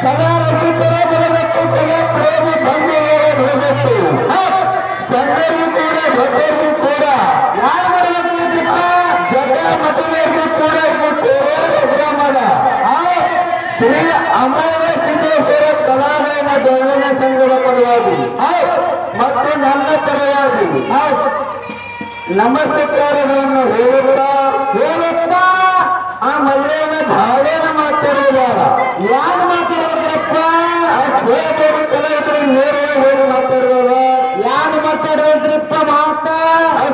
ಸದಾ ರಸಿಕರ ಬರಬೇಕು, ಸದಾ ಪ್ರೇಮಿ ಬಂಧುಗಳು ಬರಬೇಕು. ಸಂಗರು ಕೂಡ ದೊಡ್ಡರು ಕೂಡ ಯಾರು ಬರಬೇಕು, ಜಗ ಮದುವೆಗೂ ಕೂಡ ಗ್ರಾಮದ ಶ್ರೀ ಅಮರ ಸಿದ್ದೇಶ್ವರ ಕಲಾಲಯದ ಬೆಳಗಿನ ಸಂಘದ ಪರವಾಗಿ ಮತ್ತು ನನ್ನ ಪರವಾಗಿ ನಮಸ್ಕಾರಗಳನ್ನು ಹೇಳುತ್ತಾ ಆ ಮದುವೆಯ ಭಾವೇನ ಮಾತಾಡುವುದಾರ ಯಾರು ಮಾತಾಡೋದ್ರಪ್ಪ ಸೇವರು ಕಲಾವಿದರು ನೇರವಾಗಿ ಹೇಳಿ ಮಾತಾಡುವ ಯಾರು ಮಾತಾಡೋದ್ರಪ್ಪ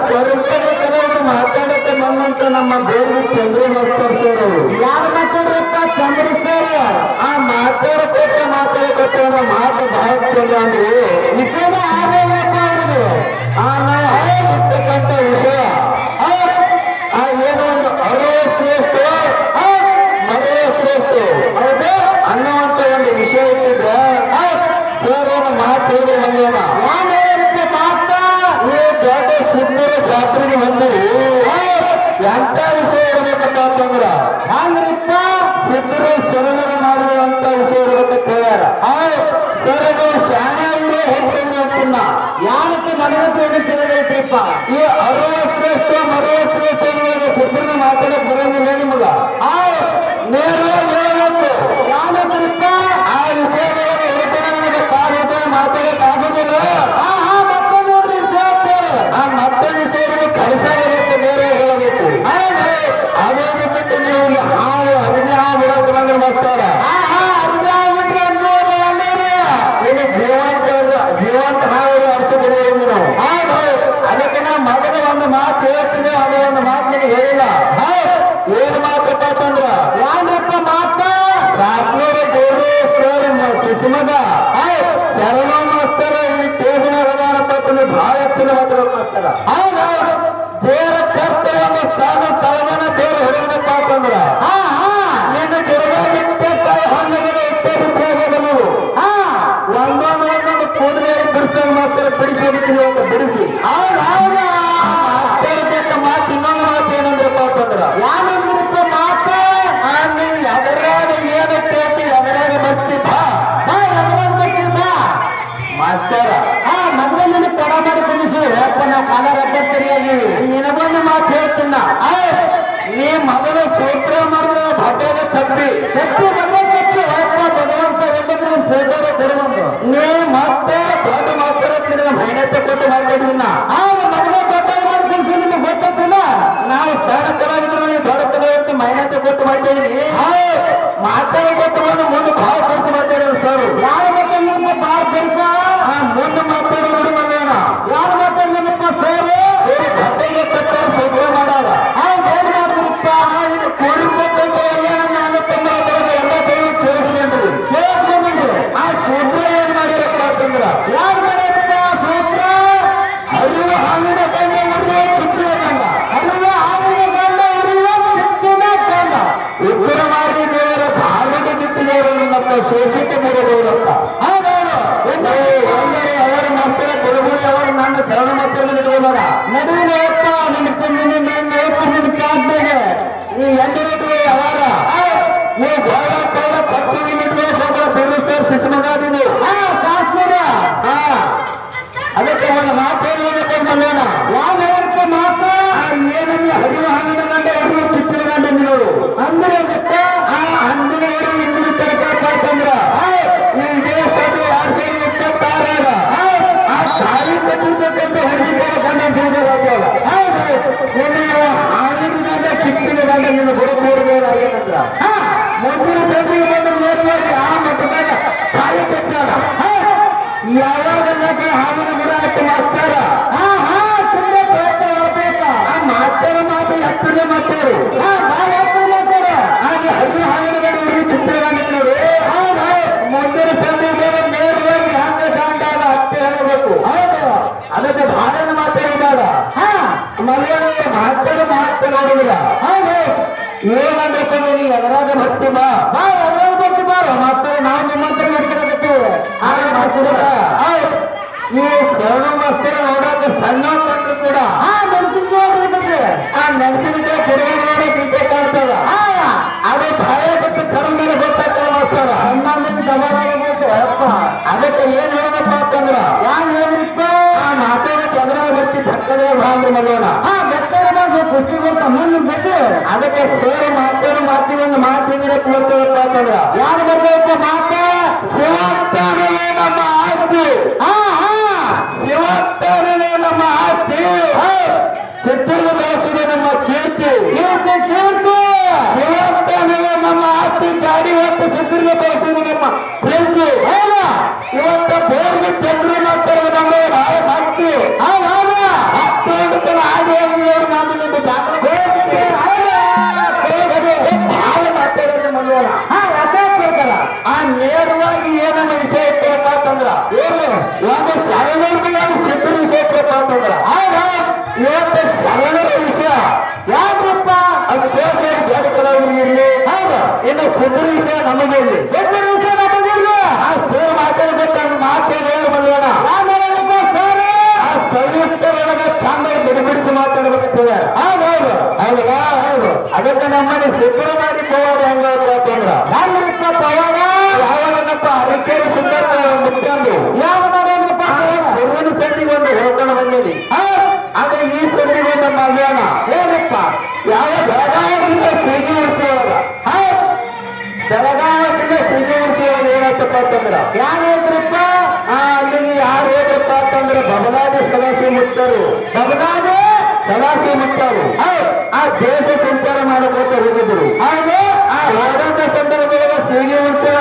ಸ್ವರೂಪದ ಕಲಾವಿದರು ಮಾತಾಡಕ್ಕೆ ನಮ್ಮಂತ ನಮ್ಮ ದೇವರು ಚಂದ್ರಮಸ್ತರ್ ಸರ್ ಅವರು ಯಾರು ಮಾತಾಡ್ರಪ್ಪ ಚಂದ್ರಸೇರ ಆ ಮಾತಾಡಕೋತ ಮಾತಾಡಕೋತ ಮಾತು ಬಹಳ ಚಂದ ಅಂದ್ರೆ ವಿಷಯದ ಆರೋಗ್ಯಪ್ಪ ಅವರು ಆ ನಾವು ಇರ್ತಕ್ಕಂಥ ವಿಷಯ ಏನೋ ಒಂದು ಅರವ ಶ್ರೇಷ್ಠ ಮರವ ಶ್ರೇಷ್ಠ ಹೌದು ಅನ್ನುವಂತ ಒಂದು ವಿಷಯ ಇಟ್ಟಿದ್ರೆ ಸರ್ ಏನು ಮಾತು ಹೇಳಿ ಬಂದೇನ ಮಾತಾ ಈ ದೊಡ್ಡ ಸುಂದರ ಜಾತ್ರೆಗೆ ಬಂದಿರಿ ಎಂತ ವಿಷಯ ಇರಬೇಕಪ್ಪ ಅಂತಂದ್ರ ಹಂಗ್ರಿಪ್ಪ ಸಿದ್ಧರು ಸರಳರ ಮಾಡುವಂತ ವಿಷಯ ಇರಬೇಕಂತ ಹೇಳ್ಯಾರ ಸರ್ ಅದು ಶಾಣೆ ಅಂದ್ರೆ ಹೇಳ್ತೀನಿ ಅಂತನ್ನ ಯಾರಕ್ಕೆ ನನಗೆ ತಿಳಿದೈತ್ರಿಪ್ಪ ಈ ಅರವ ಶ್ರೇಷ್ಠ ಮರವ ಶ್ರೇಷ್ಠ ಸಿದ್ಧರನ್ನ ಮಾತಾಡಕ್ ಬರಂಗಿಲ್ಲ ನಿಮಗ ನೇರ ಹೇಳಬೇಕು ಯಾವತ್ರಿಪ್ಪ ಆ ವಿಷಯಗಳನ್ನು ಹೇಳ್ತಾನೆ ನನಗೆ ಕಾಲ ಮಾತಾಡಕ್ ಆಗುದಿಲ್ಲ ಮತ್ತೊಂದು ವಿಷಯ ಮತ್ತೆ ವಿಷಯಗಳು ಕಲಿಸಾಗಿರುತ್ತೆ ನೇರ ಹೇಳಬೇಕು ಅದನ್ನು ಬಿಟ್ಟು ನೀವು ಹಾವು ಅರಿഞ്ഞ ಬಿಡೋದು ಅಂದ್ರೆ ಮಸ್ತಾರ ಜೀವಂತ ಹಾವು ಅರ್ಥ ಬರುವುದು ನಾವು ಅದಕ್ಕೆ ನಾವು ಮೊದಲು ಒಂದು ಮಾತು ಹೇಳ್ತೀನಿ ಅದು ಒಂದು ಮಾತು ನಿಮಗೆ ಹೇಳಿಲ್ಲ ಏನ್ ಮಾತಪ್ಪ ಅಂತಂದ್ರ ಯಾರಪ್ಪ ಮಾತ ಸಾತ್ನೂರ ಸುಮದ ಶರಣ ಮಾಸ್ತರ ಈ ಟೇಬಲ್ ಹದಾನಪ್ಪ ಅಂತಂದ್ರೆ ಬಹಳ ಹೆಚ್ಚಿನ ಮಾತಾಡ್ತಾರ ದೇವರ ಕರ್ತವ್ಯ ಸ್ಥಾನ ತಳಗನ ದೇವರ ಹೊರಗನಪ್ಪ ಅಂತಂದ್ರ ನಿನ್ನ ಗಿಡವಾಗಿಟ್ಟ ಹಣ್ಣುಗಳು ಇಟ್ಟೋಗೋದು ನೀವು ಒಂದೊಂದು ಕೂದಲಿಯಲ್ಲಿ ಬಿಡಿಸೋದು ಮಾತ್ರ ಬಿಡಿಸೋದಿದ್ದೀನಿ ಅಂತ ಬಿಡಿಸಿ ಮಾತಾಡಬೇಕ ಮಾತು ಇನ್ನೊಂದು ಮಾತು ಏನಂದ್ರಪ್ಪ ಅಂತಂದ್ರ ಯಾನಂದ್ರಪ್ಪ ಮಾತ ನೀವು ಎದರಾಗ ಏನು ಕೇಳ್ತಿ ಎದರಾಗ ಬರ್ತಿ ಬಾ ಮಾಸ್ತರ ಮೊದಲು ನಿನ್ನ ತಡ ಮಾಡಿ ತಿಳಿಸಿದ್ರು ಯಾಕ ನಾವು ಕಾಲ ರದ್ದ ಸರಿಯಾಗಿವಿ ನಿನಗೊಂದು ಮಾತು ಹೇಳ್ತೀನ ನೀ ಮೊದಲು ಸೂತ್ರ ಮಾಡಿದ ಭಟ್ಟದ ತಪ್ಪಿ ಭಗವಂತ ಫೋಟೋ ಕೊಡುವಂತ ನೀ ಮತ್ತೆ ದೊಡ್ಡ ಮಾಸ್ತರ ಮೈನತ್ತೆ ಕೊಟ್ಟು ಮಾತಾಡಿನ ಮೊದಲು ದೊಡ್ಡ ಮಾಡಿ ತಿಳಿಸಿ ನಿಮ್ಗೆ ಗೊತ್ತಿಲ್ಲ ನಾವು ಸಣ್ಣ ಕಲಾವಿದ್ರು ನೀವು ದೊಡ್ಡ ಕಲಾವಿದ್ರು ಮೈನತ್ತೆ ಕೊಟ್ಟು ಮಾತಾಡಿನಿ ಮಾತಾಡಿ ಕೊಟ್ಟು ಮುಂದೆ ಭಾಳ ಖರ್ಚು ಮಾತಾಡಿದ್ರು ಸರ್ ಯಾರು ಮತ್ತೆ ಮುಂದೆ ಭಾಳ ಕೆಲಸ ಮುಂದೆ ಮಾತಾಡೋದು ಮಗನ ಯಾರು ಮಾತಾಡಿದಪ್ಪ ಸರ್ ಭಟ್ಟೆಗೆ ಕಟ್ಟಾರ ಸೂತ್ರ ಮಾಡಾಗ ಏನ್ ಮಾಡ್ತಿರಪ್ಪ ಇದು ಕೂಡಿರ್ತಕ್ಕಂಥ ಎಲ್ಲ ಕೇಳಿಸ್ಕೊಂಡ್ರಿ ಆ ಸೂತ್ರ ಏನ್ ಮಾಡಿರಪ್ಪ ಅಂತಂದ್ರ ಯಾರು ಮಾಡ್ಯಾರಪ್ಪ ಸೂತ್ರ ಅರಿವ ಹಾವಿನ ಕಂಡ ಉರಿಯುವ ಕಿಚ್ಚಿನ ಕಂಡ ಅರಿವ ಹಾವಿನ ಕಂಡ ಉರಿಯುವ ಕಿಚ್ಚಿನ ಕಂಡ ಉತ್ತರ ಮಾರಿ ದೇವರ ಭಾರತ ಕಿತ್ತಿನವರು ನಮ್ಮ ಶೋಷಿತ ಮೂರದವರತ್ತ ಒಂದರೆ ಅವರ ಮಾಸ್ತರ ಕೊಡಗುಡಿ ಅವರು ನನ್ನ ಶರಣ ಮಾಸ್ತರದಲ್ಲಿ ಇಡುವುದಲ್ಲ ನಡುವಿನ ಒಪ್ಪ ನಿನ್ನ ಕಾಡ್ನಾಗೆ ಈ ಎಂಟು ಅವರ ನೀವು ಗೋಳ ಪೌಡ ಪತ್ತು ಸೋದರ ಬೆರುಸರ್ ಶಿಶುಮಗಾದಿದು ಶಾಸ್ತ್ರ ಅದಕ್ಕೆ ಒಂದು ಮಾತು ಹೇಳಬೇಕಂತಲ್ಲೇನ ಯಾವ ಹೇಳ್ತ ಮಾತು ಏನಲ್ಲಿ ಹರಿವ ಹಣ್ಣಿನ ಗಂಡ ಹರಿವ ಕಿಚ್ಚಿನ ಗಂಡ ನೋಡು ಅಂದ್ರೆ ಅದಕ್ಕೆ ಆ ಹಣ್ಣಿನ ಇಂದಿನ ತರಕಾಯ್ತಂದ್ರ ಈ ದೇಶದ ಯಾರು ಸೇರಿ ಇಟ್ಟಾರ ಆ ತಾಯಿ ಕಟ್ಟಿರ್ತಕ್ಕಂಥ ಹರಿಕಾರ ಬಂದ ಹಾಲಿನ ಕಿಚ್ಚಿನ ಗಂಡ ನಿನ್ನ ಬರುತ್ತೇರಾಗೇನಂದ್ರ ಮುಂದಿನ ಸಂದಿಗೆ ಬಂದು ನೇರವಾಗಿ ಆ ಮಟ್ಟದಾಗ ತಾಯಿ ಕಟ್ಟಾರ ಯಾವಾಗ ಹಾವಿನ ಗಿಡ ಅಷ್ಟು ಮಾಸ್ತಾರ ತುಂಬಾ ಪ್ರಯತ್ನ ಮಾಡ್ಬೇಕ ಆ ಮಾಸ್ತರ ಮಾತು ಎತ್ತನೆ ಮಾತಾರು ಭಾಳ ಎತ್ತನೆ ಮಾತಾರ ಹಾಗೆ ಹರಿದು ಹಾವಿನ ಗಿಡ ಚಿತ್ರಗಾಣಿಗಳು ಮುಂದಿನ ಸಂದಿಗೆ ನೇರವಾಗಿ ಹಂಗ ಶಾಂತಾಗ ಅಷ್ಟೇ ಹೇಳಬೇಕು ಹೌದು ಅದಕ್ಕೆ ಭಾಳ ಮಾತಾಡಿದಾಗ ಮನೆಯ ಮಾಸ್ತರ ಮಾತು ನೋಡುವುದಿಲ್ಲ ಹೌದು ಏನಂದ್ರೆ ನೀ ಎದರಾಗ ಭಕ್ತಿ ಬಾ ಎದರಾಗ ಭಕ್ತಿ ಬಾರ ಮಾಸ್ತರ ನಾವು ನಿಮ್ಮಂತರ ನಡ್ಕೊಳಕತ್ತೀವಿ ಈ ಶರಣ ಮಾಸ್ತರ ನೋಡೋಕೆ ಸಣ್ಣ ಕಂಡ್ರು ಕೂಡ ಮೆಣಸಿನಕಾಯಿ ಆ ಮೆಣಸಿನಕಾಯಿ ಕೊಡುಗೆ ನೋಡೋಕೆ ಕಾಣ್ತದ ಅದು ಭಯ ಬಿಟ್ಟು ಕರ್ಮ ಗೊತ್ತಾಗ್ತದೆ ಮಾಸ್ತರ ಸಣ್ಣ ಅಂದ್ರೆ ಮಲ್ಲೋಣ ಅದಕ್ಕೆ ಸೇರಿ ಮಾತಿ ಒಂದು ಮಾತಿದ್ರೆ ಕೊಡ್ತೇವಪ್ಪ ಅಂತಂದ್ರ ಯಾರು ಬರ್ಬೇಕ ಮಾತ ಶಿವತ್ತನೇ ನಮ್ಮ ಆಸ್ತಿ ಶಿವತ್ತನೇ ನಮ್ಮ ಆಸ್ತಿ ಚಿತ್ರದುರ್ಗ ಬೆಳೆಸಿದೆ ನಮ್ಮ ಕೀರ್ತಿ ಶಿವತ್ತನೇ ನಮ್ಮ ಆಸ್ತಿ ಜಾಡಿ ಹೊತ್ತು ಚಿತ್ರದುರ್ಗ ಬೆಳೆಸಿದೆ ನಮ್ಮ ಪ್ರೀತಿ ಇವತ್ತ ಬೋರ್ಗೆ ಚಂದ್ರ ಮಾಡ್ತಾರೆ ನಮ್ಮ ಭಕ್ತಿ ಆ ನೇರವಾಗಿ ಏನನ್ನ ವಿಷಯ ಇರ್ತಂದ್ರ ಒಂದು ಶರಣರ ಸಿದ್ಧ ವಿಷಯ ಇರ್ತಂದ್ರ ಆಗ ಇವತ್ತು ಶರಣರ ವಿಷಯ ಯಾಕಪ್ಪ ಅದು ಸೇರ್ಲಿ ಹೌದು ಇನ್ನು ಸಿದ್ಧ ವಿಷಯ ನಮಗಿರ್ಲಿ ಸಿದ್ಧ ವಿಷಯ ನಮಗಿರ್ಲಿ ಆ ಸೇರ್ ಮಾತಾಡಬೇಕು ಮಾತೇನು ಬಂದೋಣ ಸವಿಸ್ತರೊಳಗೆ ಚಂದ ಬಿಡಿಸಿ ಮಾತಾಡ್ಬೇಕಂತೇಳಿ ಹೌದು ಹೌದಾ ಹೌದು ಅದಕ್ಕೆ ನಮ್ಮನೆ ಸಿದ್ಧ ಮಾಡಿ ಪವಾಡ ಹೆಂಗಂದ್ರ ಪವಾಡ ಯಾವಾಗಪ್ಪ ಅರಕೇರಿ ಸುಂದರ ಮುಖ್ಯಂದು ಯಾವ ಮಾಡೋದಪ್ಪ ಗುರುವಿನ ಸಂದಿಗೆ ಒಂದು ಹೋಗೋಣ ಬಂದಿನಿ ಆದ್ರೆ ಈ ಸಂದಿಗೆ ಒಂದು ಮಲ್ಯಾಣ ಏನಪ್ಪ ಯಾವ ಬೆಳಗಾವಿಯಿಂದ ಸಿಗಿ ಉತ್ಸವ ಬೆಳಗಾವಿಯಿಂದ ಸಿಗಿ ಉತ್ಸವ ಏನಾಯ್ತಪ್ಪ ಅಂತಂದ್ರ ಯಾರೇದ್ರಪ್ಪ ಅಲ್ಲಿಗೆ ಯಾರು ಹೋದ್ರಪ್ಪ ಅಂತಂದ್ರೆ ಬಬಲಾದಿ ಸದಾಶಿವ ಮುಕ್ತರು ಬಬಲಾದಿ ಸದಾಶಿವ ಮುಕ್ತರು ಆ ದೇಶ ಸಂಚಾರ ಮಾಡಕೋತ ಹೋಗಿದ್ರು ಹಾಗೆ ಆ ಹೋರಾಟ ಸಂದರ್ಭದೊಳಗೆ ಸಿಗಿ ಉತ್ಸವ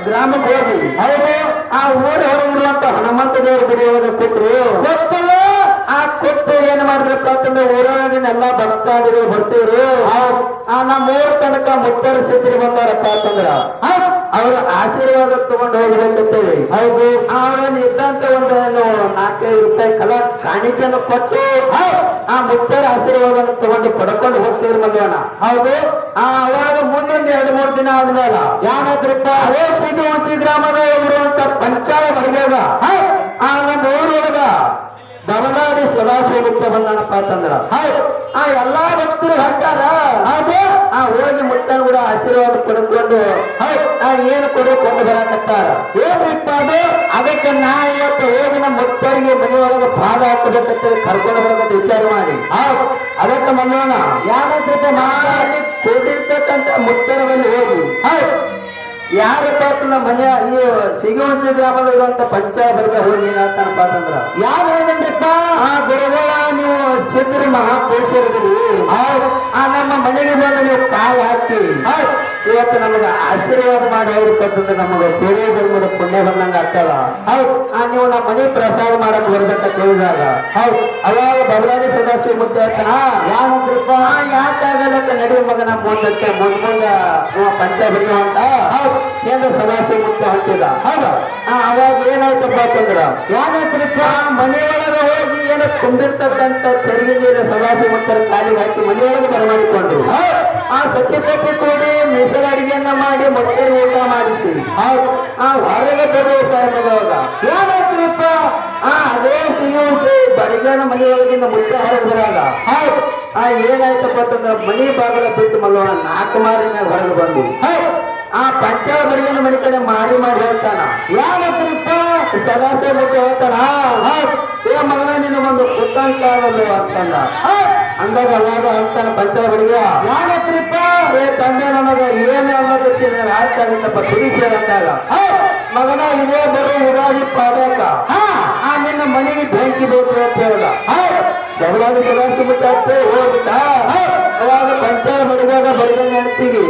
ಗ್ರಾಮಕ್ಕೆ ಹೋಗಿ ಹೌದು ಆ ಊರ ಹೊರಗಿರುವಂತ ಹನುಮಂತ ದೇವರ ಗುಡಿಯೊಳಗೆ ಕೊಟ್ಟರು ಕೊಟ್ಟಲು ಆ ಕೊಟ್ಟು ಏನ್ ಮಾಡಿದ್ರಪ್ಪ ಅಂತಂದ್ರೆ ಊರೊಳಗಿನೆಲ್ಲ ಭಕ್ತಾದಿಗಳು ಬರ್ತೀವ್ರು ನಮ್ಮ ಊರ ತನಕ ಮುತ್ತರ ಸಿದ್ಧರು ಬಂದಾರಪ್ಪ ಅಂತಂದ್ರ ಅವರ ಆಶೀರ್ವಾದ ತಗೊಂಡು ಹೋಗ್ಬೇಕಂತೇಳಿ ಹೌದು ಅವರಲ್ಲಿ ಇದ್ದಂತ ಒಂದು ₹4-5 ಕಾಣಿಕೆಯನ್ನು ಕೊಟ್ಟು ಆ ಮುತ್ತರ ಆಶೀರ್ವಾದ ತಗೊಂಡು ಪಡ್ಕೊಂಡು ಹೋಗ್ತೀವ್ರು ಮಗವನ ಹೌದು ಅವಾಗ ಮುಂದೊಂದು 2-3 ದಿನ ಆದ್ಮೇಲ ಯಾನಾದ್ರಪ್ಪ ಅದೇ ಸಿಗಿ ಉಂಚಿ ಗ್ರಾಮದ ಇರುವಂತ ಪಂಚಾಯ ಮಡಿಗೆಗ ನಮ್ಮ ಊರೊಳಗ ಬಬಲಾದಿ ಸದಾಶಿವ ಮುಕ್ತ ಬಂದಾನಪ್ಪ ಅಂತಂದ್ರ ಆ ಎಲ್ಲಾ ಭಕ್ತರು ಹಾಕ್ತಾರ ಅದೇ ಆ ಹೋಗಿ ಮುತ್ತನ ಕೂಡ ಆಶೀರ್ವಾದ ಪಡ್ಕೊಂಡು ಏನು ಕೊಂಡು ಬರಕತ್ತಾರ ಏನ್ರಿಪ್ಪ ಅದು ಅದಕ್ಕೆ ನಾ ಇವತ್ತು ಹೋಗಿ ನಮ್ಮ ಮುತ್ತರಿಗೆ ಮನೆಯೊಳಗೆ ಭಾಗ ಹಾಕಬೇಕಂತ ಕರ್ಕೊಂಡು ಬರಬೇಕಂತ ವಿಚಾರ ಮಾಡಿ ಅದಕ್ಕೆ ಮಲ್ಲೋಣ ಯಾವ್ದು ಮಾತಾಡಿ ಕೊಟ್ಟಿರ್ತಕ್ಕಂಥ ಮುತ್ತರ ಬಳಿ ಹೋಗಿ ಯಾರಪ್ಪ ನಮ್ಮ ಮನೆಯ ಈ ಸಿಗಿಹುಂಚಿ ಗ್ರಾಮದ ಇರುವಂತ ಪಂಚಾಯತ್ ಹೋಗಿ ಏನಾಗ್ತಾನಪ್ಪ ಅಂತಂದ್ರ ಯಾರು ಹೇಳಿದ್ರಪ್ಪ ಆ ಗುರುಗಳ ನೀವು ಸಿದ್ಧರು ಮಹಾಪುರುಷರಿದ್ರಿ ನಮ್ಮ ಮನೆಗೆ ಬಂದು ನೀವು ಕಾಯಿ ಹಾಕಿ ಇವತ್ತು ನಮಗ ಆಶೀರ್ವಾದ ಮಾಡಿ ಹೇಳಿಕೊಟ್ಟಂದ್ರೆ ನಮಗ ಬೇರೆ ಧರ್ಮದ ಪುಣ್ಯ ಬಂದಂಗ ಆಗ್ತದ ಹೌದು ನೀವು ನಮ್ಮ ಮನೆ ಪ್ರಸಾದ ಮಾಡಕ್ ಬರ್ಬೇಕ ಕೇಳಿದಾಗ ಹೌದು ಅವಾಗ ಬಬಲಾದಿ ಸದಾಶಿವ ಮುದ್ದೆ ಹೇಳ್ತಾನ ಯಾವಂದ್ರಪ್ಪ ಯಾಕಾಗಲ್ಲಕ್ಕ ನಡಿ ಮಗನ ಮುಂದಕ್ಕೆ ಮುಂದ ಪಂಚಾಯತ್ ಅಂತ ಹೌದು ಕೇಂದ್ರ ಸದಾಶಿವ ಮುಕ್ತ ಹಾಕಿದ ಹೌದು ಅವಾಗ ಏನಾಯ್ತಪ್ಪ ಅಂತಂದ್ರ ಯಾವ್ದ್ರಪ್ಪ ಮನೆಯೊಳಗೆ ಹೋಗಿ ಏನೋ ತುಂಬಿರ್ತಕ್ಕಂಥ ಚರಿಗೆ ನೀರು ಸದಾಶಿವ ಮುಕ್ತರ ಕಾಲಿಗೆ ಹಾಕಿ ಮನೆಯೊಳಗೆ ಬರಮಾಡಿಕೊಂಡ್ರು ಆ ಸತ್ಯ ಕೂಡಿ ಮಿಸರ ಅಡಿಗೆಯನ್ನ ಮಾಡಿ ಮೊಟ್ಟೆಗೆ ಊಟ ಮಾಡಿಸಿ ಹೊರಗೆ ಬರುವ ಸಾಯವಾಗ ಯಾವ್ದ್ರಪ್ಪ ಅದೇ ಸಿಗುವಂತೆ ಬಡಿಗನ ಮನೆಯೊಳಗಿಂದ ಮುಟ್ಟೆ ಹೊರಗೆ ಬರಾಗ ಏನಾಯ್ತಪ್ಪ ಅಂತಂದ್ರ ಮನಿ ಬಾಗಲ ಬಿಟ್ಟು ಮಲ್ಲೋಣ 4 ಮಾರಿನ ಹೊರಗೆ ಬಂದು ಆ ಪಂಚಾಯ ಬಡಿಗನ ಮನೆ ಕಡೆ ಮಾಡಿ ಹೇಳ್ತಾನ ಯಾವತ್ತಪ್ಪ ಸದಾಶಿವ ಮುಟ್ಟಿ ಹೇಳ್ತಾನ ಮಗನ ನಿನ್ನ ಒಂದು ಪುಟ್ಟಂಕ ಅಂತಂದ ಅಂದಾಗ ಅವಾಗ ಅಂತಾನ ಪಂಚಾಯ ಬಡಿಗ ಯಾವತ್ರಿಪ್ಪ ತಂದೆ ನನಗ ಏನು ಅನ್ನೋದಕ್ಕೆ ಆಗ್ತಾಗಿತ್ತಪ್ಪ ತಿಳಿಸಿ ಅಂದಾಗ ಮಗನ ಇದೇ ಬರೋ ಯುಗಾದಿ ಪಾದಕ ನಿನ್ನ ಮನೆಗೆ ಬೆಂಕಿ ಬೇಕು ಅಂತ ಹೇಳ್ದ ಬಬಲಾದಿ ಸದಾಶಿವ ಮುಟ್ಟ ಹೋಗ್ಬಿಟ್ಟ ಅವಾಗ ಪಂಚಾಯ ಬಡಿದಾಗ ಬಡಿದ ನೆನಪಿಗೆ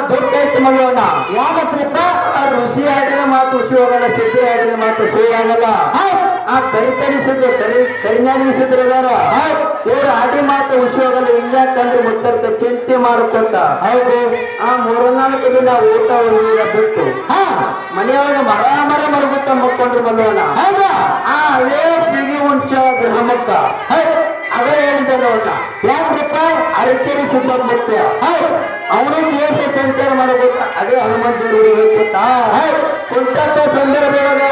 ದುಡ್ಡು ಐತಿ ಮಗವನ್ನ ಯಾವತ್ರಿಪ್ಪ ಋಷಿ ಆಗಿದ್ರೆ ಮಾತು ಋಷಿ ಹೋಗಲ್ಲ ಸಿದ್ಧಿ ಆಗಿದ್ರೆ ಮಾತು ಸುಳ್ಳು ಆಗಲ್ಲ ಕರಿತರಿಸಿದ್ರು ಕರಿನಾಗಿಸಿದ್ರದಾರ ಇವ್ರು ಆಡಿ ಮಾತು ಋಷಿ ಹೋಗಲ್ಲ ಹಿಂಗ್ಯಾಕಂದ್ರೆ ಮುತ್ತರ್ಕ ಚಿಂತೆ ಮಾಡ್ಕೊಂತ ಹೌದು 3-4 ದಿನ ಊಟ ಬಿಟ್ಟು ಮನೆಯೊಳಗೆ ಮರ ಮರಗುತ್ತ ಮಕ್ಕೊಂಡ್ರು ಮಲ್ಲವನ ಹೌದಾ ಅದೇ ಸಿಗಿ ಉಂಚ ಗ್ರಾಮಕ್ಕ ಅದೇ ಹೇಳಿದ ನೋಡ ಯಾಕ್ರಪ್ಪ ಅರಕೇರಿ ಸುಂದರ ಮುಖ್ಯ ಅವನು ದೇಶ ಸಂಚಾರ ಮಾಡಬೇಕು ಅದೇ ಹನುಮಂತರು ಕುಂಟತ್ತ ಸಂದರ್ಭದೊಳಗ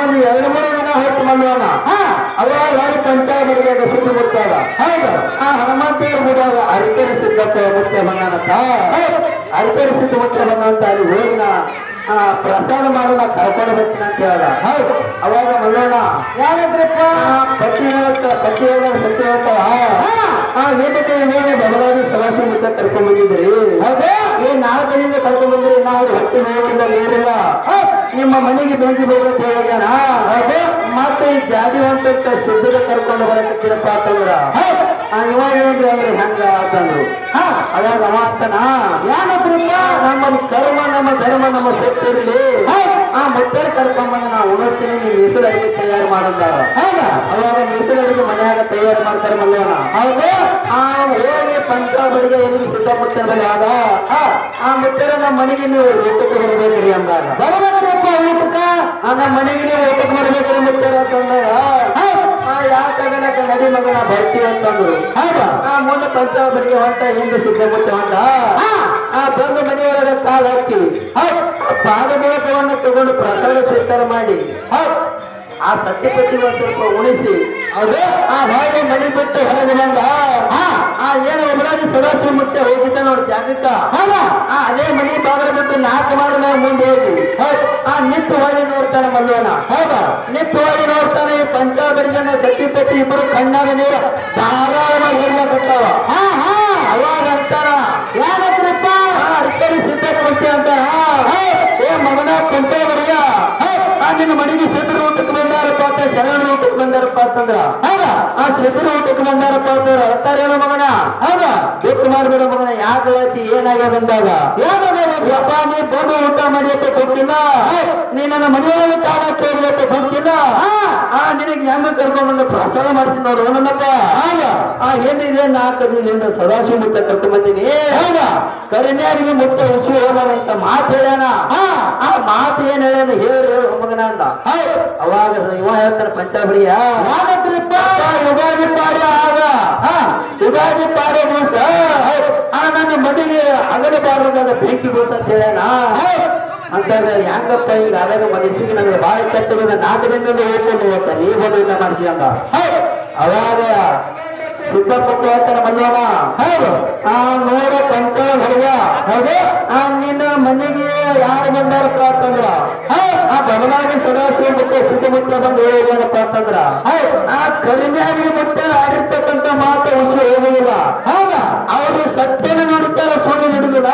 ಒಂದು 2-3 ದಿನ ಹೊತ್ತು ಮಲ್ಲವನ ಅವಾಗ ಪಂಚಾಯತ್ ಬಡಿದಾಗ ಸುದ್ದಿ ಗೊತ್ತಾಗ ಹೌದು ಹನುಮಂತರು ಬಿಡುವಾಗ ಅರಕೇರಿ ಸಿದ್ದಪ್ಪ ಮುಖ್ಯ ಬಂದಾನಂತ ಅರಕೇರಿ ಸಿದ್ಧ ಮುಖ್ಯ ಬಂದಂತ ಅಲ್ಲಿ ಹೋಗಿನ ಪ್ರಸಾದ ಮಾಡೋಣ ಕರ್ಕೊಂಡು ಬರ್ತೀನಿ ಅಂತ ಹೇಳ್ದ. ಹೌದು, ಅವಾಗ ಮಲ್ಲಣ್ಣ ಯಾರದ್ರಪ್ಪ ಪತಿ ಹೇಳ ಸತ್ಯ ಹೇಳ್ತಾಳ. ಏನಕ್ಕೆ ಇವಾಗ ಬದಲಾಗಿ ಸದಾಶಿವ ಮುತ್ತ ಕರ್ಕೊಂಡ್ ಬಂದಿದ್ರಿ? ಹೌದಾ, ಏನ್ 4 ದಿನದಿಂದ ಕರ್ಕೊಂಡ್ ಬಂದ್ರಿ? ನಾವು ಹೊಟ್ಟೆ ನೋಡಿಲ್ಲ ನೀರಿಲ್ಲ, ನಿಮ್ಮ ಮನೆಗೆ ಬೆಂಕಿ ಬೀಳಂತ ಹೇಳ್ಯಾನ. ಹೌದು, ಮತ್ತೆ ಈ ಜಾಡಿ ಅಂತ ಸಿದ್ಧದ ಕರ್ಕೊಂಡು ಬರಕತ್ತೀರಪ್ಪ ಅಂತಂದ್ರ ಇವಾಗ ಏನ್ರಿ ಅಂದ್ರೆ ಹೆಂಗ ಅಂತಂದ್ರು. ಅವಾಗ ಅವ ಅಂತನ ಯಾನಪ್ಪ ನಮ್ಮ ಕರ್ಮ ನಮ್ಮ ಧರ್ಮ ನಮ್ಮ ಸೊತ್ತಿರಲಿ ಮುತ್ತೇರು ಕರ್ಕೊಂಬಂದು ನಾವು ಉಣಿಸ್ತೀನಿ, ನೀವು ಮೀಸಲು ಅಡಿಗೆ ತಯಾರು ಮಾಡಂದಾರ. ಹೌದಾ, ಅವಾಗ ಮೀಸಲು ಅಡಿಗೆ ಮನೆಯಾಗ ತಯಾರು ಮಾಡ್ತಾರೆ ಮಲ್ಲೋಣ. ಹೌದು, ಹೋಗಿ ಪಂಚಾಬಡಿಗೆ ಎಲ್ಲಿ ಸಿದ್ಧಪುತ್ತನ ಬಳಿ ಆದ ಆ ಮುತ್ತೇರ ನಮ್ಮ ಮನೆಗೆ ನೀವು ಊಟಕ್ಕೆ ಬರಬೇಕ್ರಿ ಅಂದಾಗ ಬರಬೇಕ್ರಪ್ಪ ಊಟಕ್ಕ ನಮ್ಮ ಮನೆಗೆ ನೀವು ಊಟಕ್ಕೆ ಬರಬೇಕ್ರಿ ಮುತ್ತೇರ ಅಂತಂದಾಗ ಯಾಕಾಗಲಕ್ಕ ನದಿ ಮಗನ ಬರ್ತೀವಿ ಅಂತಂದ್ರು. ಹೌದಾ, ಮುಂದೆ ಪಂಚಾಬಡಿಗೆ ಹೊಂಟ ಹಿಂದೆ ಸಿದ್ಧಪುತ್ತ ಹೊಂಟ ಬಂದು ಮನೆಯೊಳಗೆ ಕಾಲು ಹಾಕಿ ಪಾದಬೋಧವನ್ನು ತಗೊಂಡು ಪ್ರಸಾದ ಸ್ವೀಕಾರ ಮಾಡಿ ಆ ಸತ್ಯಪತಿಗೆ ಒಂದು ಸ್ವಲ್ಪ ಉಣಿಸಿ ಅದು ಹೊರಗೆ ಮನೆ ಬಿಟ್ಟು ಹೊರಗೆ ಬಂದ ಏನು ಒಬ್ಬರಾಗಿ ಸದಾಶಿವ ಮುತ್ತೆ ಹೋಗಿದ್ದ ನೋಡಿ ಜಾಗಕ್ಕ. ಅದೇ ಮನೆ ಬಾಗಿಲ ಬಿಟ್ಟು 4 ಮಾರ ಮೇಲೆ ಮುಂದೆ ಹೋಗಿ ನಿತ್ತು ಹೊಳಿ ನೋಡ್ತಾನೆ ಮಲ್ಲೋಣ. ಹೌದಾ, ನಿತ್ತು ಹೊಳಿ ನೋಡ್ತಾನೆ. ಈ ಪಂಚಾಬರಿಜನ ಸತ್ಯಪತಿ ಇಬ್ಬರು ಕಣ್ಣಾಗ ನೀರು ಧಾರಾಳವಾಗಿ ಹಿಡ್ಲಕತ್ತಾವ. ಅವಾಗ ಅಂತಾರ ಯಾರಪ್ಪ ಅರ್ಕರಿ ಸಿದ್ಧಪಡಿಸಿ ಅಂತಾರ. ಮಗನ ಪಂಚಾಬರಿಯ ನಿನ್ನ ಮನೆಗೆ ಸಿದ್ಧರು ಊಟಕ್ಕೆ ಬಂದಾರಪ್ಪ ಅಂತ, ಶರಣರು ಊಟಕ್ಕೆ ಬಂದಾರಪ್ಪ ಅಂತಂದ್ರ ಹೌದಾ, ಆ ಸಿದ್ಧರು ಊಟಕ್ಕೆ ಬಂದಾರಪ್ಪ ಅಂತಂದ್ರ ಅರ್ತಾರೇನೋ ಮಗನ. ಹೌದಾ, ದುಡ್ಡು ಮಾಡ್ಬೇಡ ಮಗನ, ಯಾಕೆ ಏನಾಗ್ಯದ ಅಂದಾಗ ಯಪ್ಪ ನೀ ಬಂದು ಊಟ ಮಾಡಿಯತ್ತೆ ಕೊಟ್ಟಿಲ್ಲ, ನೀ ನನ್ನ ಮನೆಯೊಳಗೆ ಕಾಲ ಕೇಳಿಯತ್ತೆ ಕೊಟ್ಟಿಲ್ಲ, ನಿನಗೆ ಹೆಂಗ ಕರ್ಕೊಂಡ್ಬಂದ ಪ್ರಸಾದ ಮಾಡ್ತೀನಿ ನೋಡು ನನ್ನಪ್ಪ. ಏನಿದೆ 4 ದಿನದಿಂದ ಸದಾಶಿವ ಮುತ್ತ ಕರ್ಕೊಂಡ್ ಬಂದೀನಿ. ಹೌದಾ, ಕರಿನ್ಯಾರಿಗೆ ಮುತ್ತ ಉಸಿ ಹೋಗಂತ ಮಾತು ಹೇಳ್ಯಾನ. ಆ ಮಾತು ಏನ್ ಹೇಳ್ಯಾನ ಹೇಳಿ ಮಗನ ಅಂದ. ಅವಾಗ ಇವ ಹೇಳ್ತಾನೆ ಪಂಚಾಬಡಿಯ ಯುಗಾದಿ ಪಾಡ್ಯ ಆಗ ಯುಗಾದಿ ಪಾಡ್ಯ ದಿವಸ ನನ್ನ ಮನೆಗೆ ಅಗಲ ಬಾರದಾಗ ಬೆಂಕಿ ಬೀಳ್ತಂತ ಹೇಳ್ಯಾನ ಅಂತಂದ್ರೆ ಹೆಂಗಪ್ಪ ಈಗ ಅದಾಗ ಮನಸ್ಸಿಗೆ ನನಗೆ ಬಾಳ ಕೆಟ್ಟದ 4 ದಿನದಿಂದ ಹೇಳ್ಕೊಂಡು ಹೋಗ್ತಾ ನೀ ಬಂದ ಮಾಡಿಸಿ ಅಂದ. ಅವಾಗ ಸಿದ್ದಪಟ್ಟು ಹೇಳ್ತಾನೆ ಮಲ್ಲೋಣ. ಹೌದು, ನೋಡ ಪಂಚಾಳ ಹೊರಗ ಹೌದು, ನಿನ್ನ ಮನೆಗೆ ಯಾರು ಬಂದಾರಪ್ಪ ಅಂತಂದ್ರ ಬದಲಾಗಿ ಸದಾಶಿವ ಮುತ್ತ ಸಿದ್ಧಮುತ್ತ ಬಂದು ಹೋಗ್ಯಾನಪ್ಪ ಅಂತಂದ್ರ ಆ ಕಡಿಮೆಯಾಗಿ ಮತ್ತೆ ಆಡಿರ್ತಕ್ಕಂಥ ಮಾತು ಹುಸಿ ಹೋಗುದಿಲ್ಲ. ಹೌದಾ, ಅವರು ಸತ್ಯನ ನೋಡುತ್ತಾರ, ಸುಳ್ಳು ನುಡುದಿಲ್ಲ.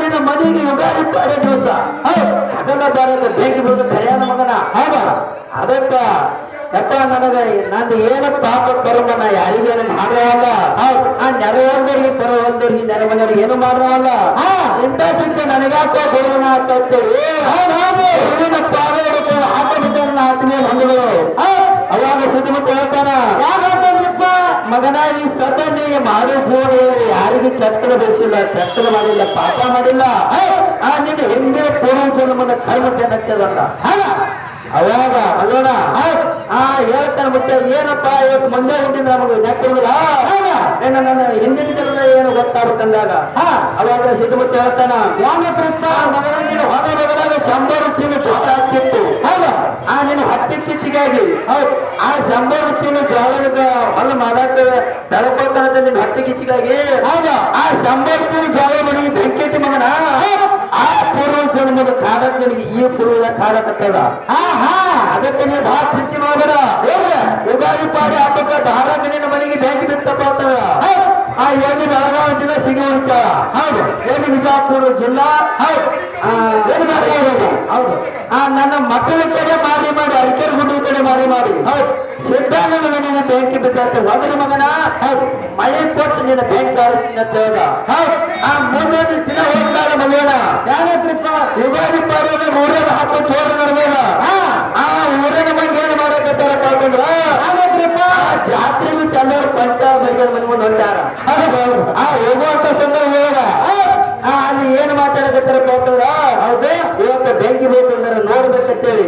ನಿನ್ನ ಮನೆಗೆ ಯುಗಾದಿ ಪಾಡ್ಯ ದಿವಸ ಅದನ್ನ ಬಾರದ ಬೆಂಕಿ ಬಿಡುದು ಕರೆಯಾನ ಮಗನ. ಹೌದಾ, ಅದಕ್ಕ ಯಪ್ಪ ನನಗೆ ನಂದು ಏನು ಪಾಪ ಕರುಮನ ಯಾರಿಗೇನು ಮಾಡವಲ್ಲ, ಆ ನೆರವಂದರಿಗೆ ಬರುವಂದರಿಗೆ ನೆರವನ್ನರಿಗೆ ಏನು ಮಾಡವಲ್ಲ. ಇಂಥ ಶಿಕ್ಷೆ ನನಗಾಕೋ ಬರುವನ ಅಂತೇಳಿ ಪಾದ ಹಿಡಿದು ಹಾಕಿದ್ದಾನ ಆತ್ಮೀಯ ಬಂಧುಗಳು. ಅವಾಗ ಸಿದ್ಧಮುತ್ತ ಹೇಳ್ತಾನ ಯಾಕಂತಪ್ಪ ಮಗನ ಈ ಸದನೆ ಮಾಡೋ ಜೀವನ ಯಾರಿಗೂ ಕೆಟ್ಟದ ಬೇಸಿಲ್ಲ, ಕೆಟ್ಟದ ಮಾಡಿಲ್ಲ, ಪಾಪ ಮಾಡಿಲ್ಲ. ನಿನ್ನ ಹಿಂದೆ ಪೂರ್ವ ಜನ್ಮದ ಕರ್ಮ ಕೆಟ್ಟದಂತ. ಅವಾಗ ಅಲ್ಲೋಣ ಹೇಳ್ತಾನೆ ಮತ್ತೆ ಏನಪ್ಪ ಇವತ್ತು ಮಂಡ್ಯ ಹುಟ್ಟಿದ್ರೆ ನಮಗೆ ನೆಟ್ಟಿರುವುದಿಲ್ಲ, ನನ್ನ ಹಿಂದಿನ ಜನರ ಏನು ಗೊತ್ತಾಗುತ್ತಂದಾಗ ಅವಾಗ ಸಿದ್ಧಮುತ್ತ ಹೇಳ್ತಾನ ಯಾನಪ್ಪ ಮಗನಿಗೆ ಹೊರ ಬದಲಾಗ 100 ಚೀಲ ಚೋಟ ಆಗ್ತಿತ್ತು. ಹೌದಾ, ನೀನು 10 ಕಿಚ್ಚಿಗಾಗಿ ಆ 100 ಚೀಲ ಜೋಳದ ಹೊಲ ಮಾಡಾಕ ಬೆಳಕೋತಾನಂತ ನಿನ್ನ 10 ಕಿಚ್ಚಿಗಾಗಿ ಹೌದಾ, ಆ 100 ಚೀಲ ಜೋಳ ಮನೆಗೆ ಬೆಂಕಿ ಮಗನ ಆ ಪೂರ್ವ ಜನ್ಮದ ಕಾಡಕ್ ನಿನಗೆ ಈ ಪೂರ್ವದ ಕಾಡಕತ್ತದ. ಅದಕ್ಕೆ ನೀವು ಬಹಳ ಚಿಂತೆ ಮಾಡಬೇಡ. ಯುಗಾದಿ ಪಾಡ್ಯ ಹಬ್ಬಕ್ಕ ಧಾರಾಕ ನಿನ್ನ ಮನೆಗೆ ಬೆಂಕಿ ಬಿತ್ತಪ್ಪ ಅಂತದ. ಎಲ್ಲಿ ಬೆಳಗಾವಿ ಜಿಲ್ಲಾ ಸಿಗುವಂತ ಹೌದು, ಎಲ್ಲಿ ವಿಜಯಪುರ ಜಿಲ್ಲಾ ಹೌದು, ಹೌದು. ನನ್ನ ಮಕ್ಕಳ ಕಡೆ ಮಾರಿ ಮಾಡಿ ಅರಿಕೆರೆ ಗುಡ್ಡ ಕಡೆ ಮಾರಿ ಮಾಡಿ ಹೌದು ಸಿದ್ಧಾನಂದ ಮನೆಗೆ ಬೆಂಕಿ ಬಿದ್ದ ಹೋದ್ರೆ ಮಗನ ಹೌದು ಮಳೆ ಕೊಟ್ಟು ನಿನ್ನ ಬೆಂಕಿ ಆರಿಸ್ತೀನಿ ಅಂತ ಹೇಳ್ದ. ಹೌದು, ಮುಂದಿನ ದಿನ ಹೋಗ್ತಾರ ಮಗನ ಯಾರಪ್ಪ ಯುಗಾದಿ ಪಾಡ್ಯದ 110 ಚೋರ ನಡೆದ. ಊರಿನ ಮಂದಿ ಏನ್ ಮಾಡಕತ್ತಾರಪ್ಪ ಅಂತಂದ್ರ ಜಾತ್ರೆಗೂ ಎಲ್ಲರೂ ಪಂಚಾಬರಿಗಳ ಮನೆ ಮುಂದೆ ಹೊಂಟಾರ. ಹೋಗುವಂತ ಸಂದರ್ಭ ಅಲ್ಲಿ ಏನ್ ಮಾತಾಡಕತ್ತಾರಪ್ಪ ಅಂತಂದ್ರ ಹೌದು ಇವತ್ತು ಬೆಂಕಿ ಬೇಕು ಅಂದ್ರೆ ನೋಡ್ಬೇಕಂತೇಳಿ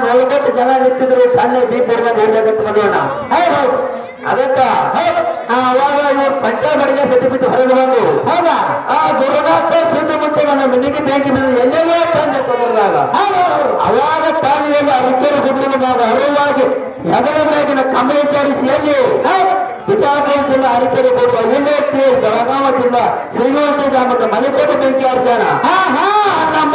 ನೋಡ್ಬೇಕು ಜನ ನಿಂತಿದ್ರು ಸಣ್ಣ ದೀಪ ಹೋಗ್ಬೇಕಂತ ಮಾಡೋಣ. ಹೌದು, ಅದಕ್ಕ ಅವಾಗ ಇವ್ರು ಪಂಚಾಬರಿಗೆ ಸತಿ ಬಿಟ್ಟು ಹೊರಗೆ ಬಂದು ಹೌದಾ ದುರ್ಗಾತ ಸಿದ್ಧಮುತ್ತ ಮನೆಗೆ ಬೆಂಕಿ ಬಿದ್ದು ಎಲ್ಲೆಲ್ಲೋ ತಂದೆ ತಗೊಂಡಾಗ ಅವಾಗ ತಾನಿಯಲ್ಲಿ ಅರಿಕೆರೆ ಗುಡ್ಡಿನಾಗ ಅರಿವಾಗಿ ಹೆಗಲವಾಗಿನ ಕಮಲೇಚಾರಿಸಿ ಎಲ್ಲಿ ಬಿಜಾಪುರ ಜಿಲ್ಲಾ ಅರಿಕೆರೆ ಗುಡ್ಡ ಉಲ್ಲೇಖ ಬೆಳಗಾವಿ ಜಿಲ್ಲಾ ಶ್ರೀನಿವಾಸ ಗ್ರಾಮದ ಮನೆಕೋಟೆ ಬೆಂಕಿ ಹರಿಸ್ಯಾನ. ನಮ್ಮ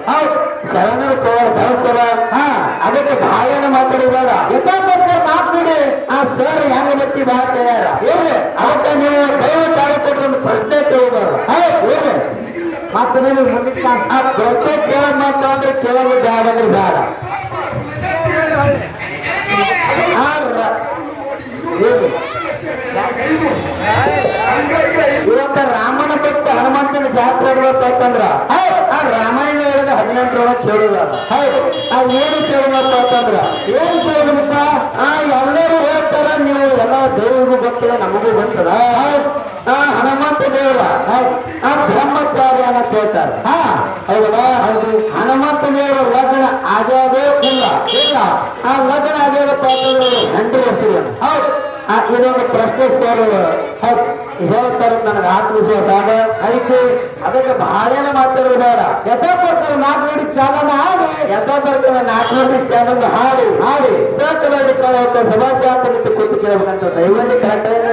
ಹೌದು ಶರಣರು ಕಳಿಸ್ತಾರ ಅದಕ್ಕೆ ಬಾಳೆನ ಮಾತಾಡಿದಾಗ ಯಥಾಪ್ರಕಾರ ಮಾತಾಡಿ ಆ ಸರ್ ಹೆಂಗ ಬತ್ತಿ ಬಾ ತಯಾರ ಇರ್ರಿ ಅದಕ್ಕೆ ನೀವು ದಯವಿಟ್ಟು ಕೊಟ್ಟರೆ ಒಂದು ಪ್ರಶ್ನೆ ಕೇಳಬಾರ್ದು ಇರ್ರಿ ಮತ್ತೆ ನೀವು ಮುಂದಕ್ಕೆ ಆ ಪ್ರಶ್ನೆ ಕೇಳ ಮಾತು ಅಂದ್ರೆ ಕೇಳಲು ಬೇಡ ಅಂದ್ರೆ ಬೇಡ ಇವತ್ತ ರಾಮನ ಬಿಟ್ಟು ಹನುಮಂತನ ಜಾತ್ರೆ ಇಡ್ಬೇಕಂದ್ರ ಆ ರಾಮಾಯಣ ಹೇಳಿದ 18 ಕೇಳುದ ಹೌದು ಅದ್ ಏನು ಕೇಳಬೇಕಂದ್ರ ಏನ್ ಕೇಳಬೇಕ ಎಲ್ಲರೂ ಹೇಳ್ತಾರ ನೀವು ಎಲ್ಲ ದೇವ್ರಿಗೂ ಗೊತ್ತಿಲ್ಲ ನಮಗೂ ಗೊತ್ತದ ಹನುಮಂತ ದೇವರ ಆ ಬ್ರಹ್ಮಚಾರ್ಯ ಅಂತ ಹೇಳ್ತಾರೆ ಹೌದಾ ಹೌದು ಹನುಮಂತ ದೇವರ ಲಗ್ನ ಆಗ್ಯಾದೇ ಇಲ್ಲ ಆ ಲಗ್ನ ಆಗ್ಯಾದಪ್ಪ ಅಂತಂದ್ರೆ 100 ವರ್ಷ ಹೌದು ಇದೊಂದು ಪ್ರಶ್ನೆ ಸರ್ ಹೇಳ್ತಾರೆ ನನಗೆ ಆತ್ಮವಿಶ್ವಾಸ ಆಗ ಅದಕ್ಕೆ ಅದಕ್ಕೆ ಬಹಳೇನ ಮಾತಾಡೋದು ಬೇಡ ಯಥಾಪ್ರಕಾರ 4 ನುಡಿ ಚಾನಲ್ ಹಾಡಿ ಯಥಾಪ್ರಕಾರ 4 ನುಡಿ ಚಾನಲ್ ಹಾಡಿ ಸಹಕವಾಗಿ ಸಭಾಚಾರ ಕೂತು ಕೇಳಬೇಕಂತ ದಯವಿಟ್ಟು ಕರೆಕ್ಟ್